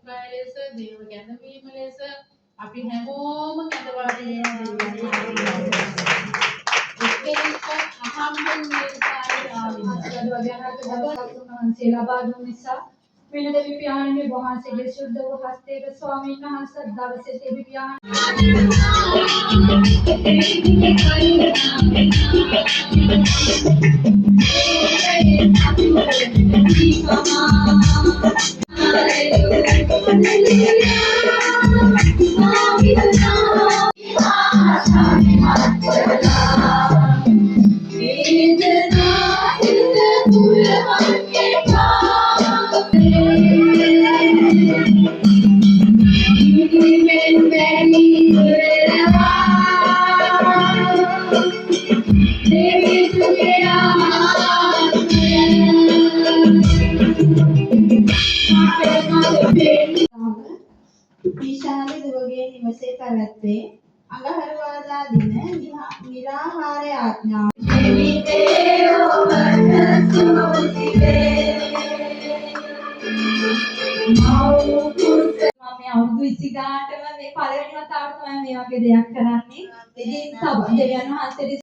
රේණුකාය ලෙස දේව ගැනවීම ලෙස අපි හැමෝම කැඳවාගෙන වෙන දෙවි පියාණන්ගේ වහන්සේගේ සුද්ධ වූ හස්තයේ ස්වාමීන් වහන්සේ දවසේ දෙවි විශාල දුවගේ නිවසේ පැවැත්වේ අඟහරුවාදා දින නිරාහාර ආඥාව මේ අවුරුදු 20 ගානටම මේ පළවෙනි වතාවට තමයි මේ වගේ දෙයක් කරන්නේ. ඉතින් දෙවියන් වහන්සේට